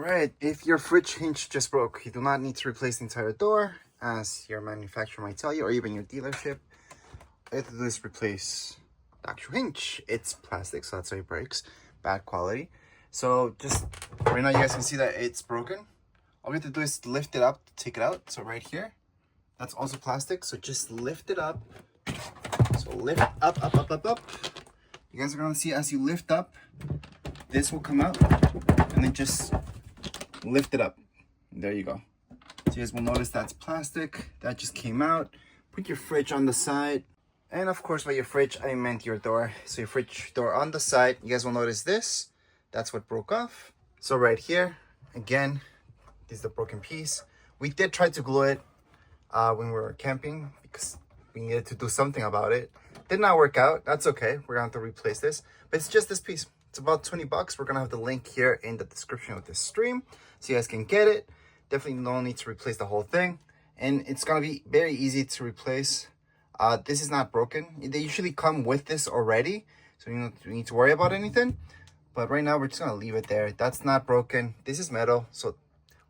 Alright, if your fridge hinge just broke, you do not need to replace the entire door, as your manufacturer might tell you, or even your dealership. All you have to do is replace the actual hinge. It's plastic, so that's why it breaks. Bad quality. So just, right now you guys can see that it's broken. All we have to do is lift it up to take it out. So right here, that's also plastic, so just lift it up. So lift up, up, up, up, up. You guys are gonna see as you lift up, this will come out, and then just lift it up. There you go. So you guys will notice that's plastic. That just came out. Put your fridge on the side. And of course, by your fridge, I meant your door. So your fridge door on the side. You guys will notice this. That's what broke off. So right here, again, this is the broken piece. We did try to glue it when we were camping because we needed to do something about it. Did not work out. That's okay. We're gonna have to replace this. But it's just this piece. It's about 20 bucks. We're gonna have the link here in the description of this stream so you guys can get it. Definitely no need to replace the whole thing. And it's gonna be very easy to replace. This is not broken. They usually come with this already, so you don't need to worry about anything. But right now we're just gonna leave it there. That's not broken. This is metal, so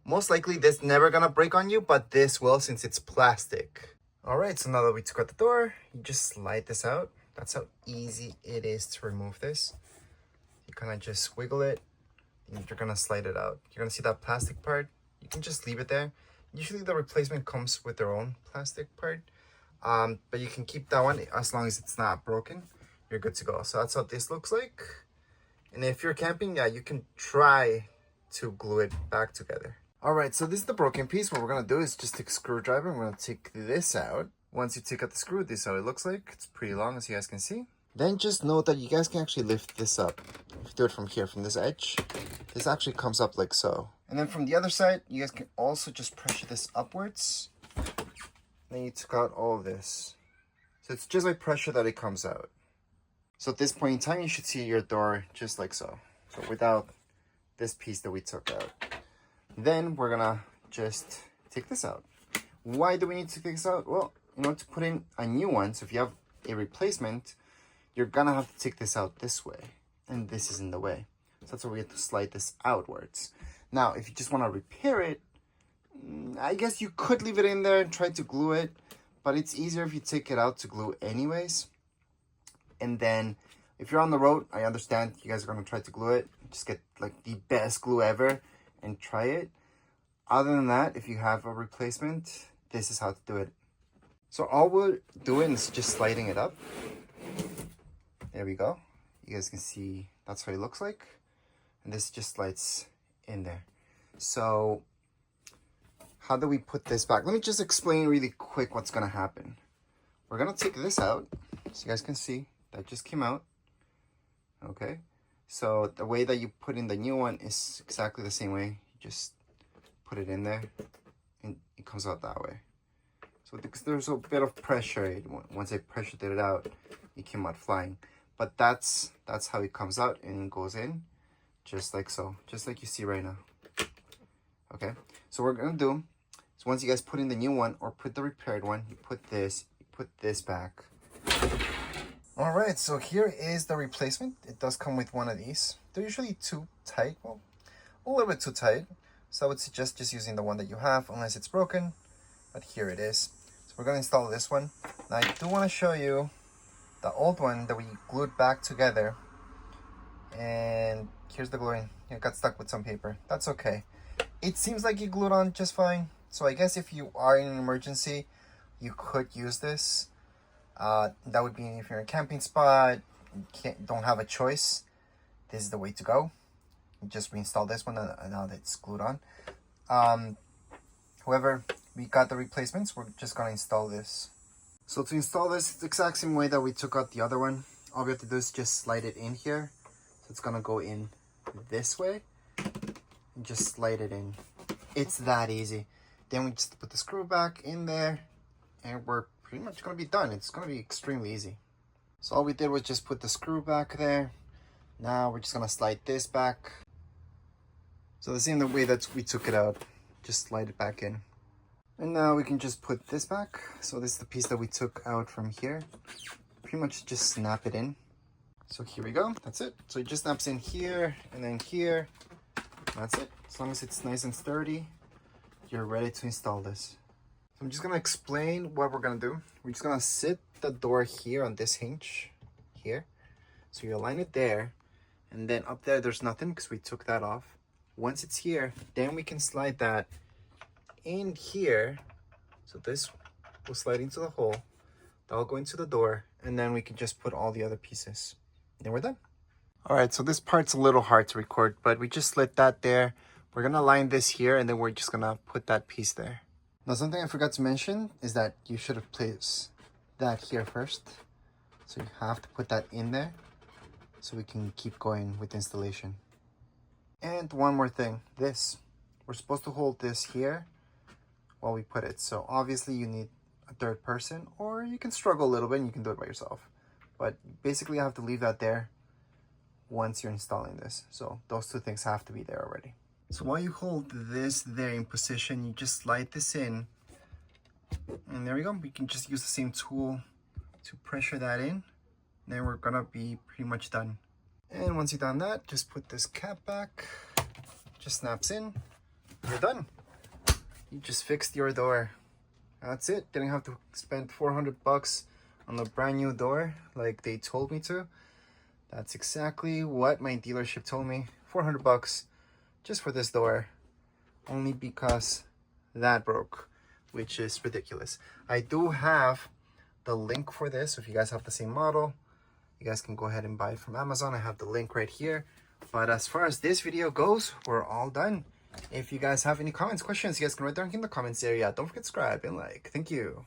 most likely this never gonna break on you, but this will since it's plastic. All right, so now that we took out the door, you just slide this out. That's how easy it is to remove this. You kind of just wiggle it, and you're gonna slide it out. You're gonna see that plastic part. You can just leave it there. Usually the replacement comes with their own plastic part, but you can keep that one as long as it's not broken. You're good to go. So that's how this looks like. And if you're camping, yeah, you can try to glue it back together. All right, so this is the broken piece. What we're gonna do is just take a screwdriver. I'm gonna take this out. Once you take out the screw, this is how it looks like. It's pretty long, as you guys can see. Then just note that you guys can actually lift this up. If you do it from here, from this edge, this actually comes up like so. And then from the other side, you guys can also just pressure this upwards. Then you took out all of this. So it's just by pressure that it comes out. So at this point in time, you should see your door just like so. So without this piece that we took out. Then we're gonna just take this out. Why do we need to take this out? Well, in order to put in a new one, so if you have a replacement, you're gonna have to take this out this way. And this is in the way. So that's why we have to slide this outwards. Now, if you just wanna repair it, I guess you could leave it in there and try to glue it, but it's easier if you take it out to glue anyways. And then if you're on the road, I understand you guys are gonna try to glue it. Just get like the best glue ever and try it. Other than that, if you have a replacement, this is how to do it. So all we're doing is just sliding it up. There we go. You guys can see that's what it looks like. And this just slides in there. So how do we put this back? Let me just explain really quick what's gonna happen. We're gonna take this out so you guys can see that just came out. Okay. So the way that you put in the new one is exactly the same way. You just put it in there and it comes out that way. So because there's a bit of pressure, once I pressured it out, it came out flying. But that's how it comes out and it goes in just like so, just like you see right now. Okay, so what we're gonna do is once you guys put in the new one or put the repaired one, you put this back. All right, so here is the replacement. It does come with one of these. They're usually too tight, well, a little bit too tight. So I would suggest just using the one that you have unless it's broken, but here it is. So we're gonna install this one. Now I do wanna show you the old one that we glued back together. And here's the gluing. It got stuck with some paper. That's okay. It seems like you glued on just fine. So I guess if you are in an emergency, you could use this. That would be if you're in a camping spot, don't have a choice. This is the way to go. You just reinstall this one and now that it's glued on. However, we got the replacements. We're just gonna install this. So to install this, it's the exact same way that we took out the other one. All we have to do is just slide it in here. So it's gonna go in this way and just slide it in. It's that easy. Then we just put the screw back in there and we're pretty much gonna be done. It's gonna be extremely easy. So all we did was just put the screw back there. Now we're just gonna slide this back. So the same way that we took it out, just slide it back in. And now we can just put this back. So this is the piece that we took out from here. Pretty much just snap it in. So here we go, that's it. So it just snaps in here and then here. That's it. As long as it's nice and sturdy, you're ready to install this. So I'm just gonna explain what we're gonna do. We're just gonna sit the door here on this hinge here. So you align it there, and then up there there's nothing because we took that off. Once it's here, then we can slide that in here. So this will slide into the hole. That'll go into the door, and then we can just put all the other pieces. Then we're done. All right, so this part's a little hard to record, but we just slid that there. We're gonna line this here, and then we're just gonna put that piece there. Now, something I forgot to mention is that you should have placed that here first. So you have to put that in there so we can keep going with installation. And one more thing, this. We're supposed to hold this here while we put it. So obviously you need a third person, or you can struggle a little bit and you can do it by yourself. But basically you have to leave that there once you're installing this. So those two things have to be there already. So while you hold this there in position, you just slide this in. And there we go. We can just use the same tool to pressure that in. Then we're gonna be pretty much done. And once you've done that, just put this cap back. Just snaps in. You're done. You just fixed your door. That's it. Didn't have to spend 400 bucks on a brand new door like they told me to. That's exactly what my dealership told me. 400 bucks just for this door, only because that broke, which is ridiculous. I do have the link for this. So if you guys have the same model, you guys can go ahead and buy it from Amazon. I have the link right here. But as far as this video goes, we're all done. If you guys have any comments, questions, you guys can write down in the comments area. Don't forget to subscribe and like. Thank you.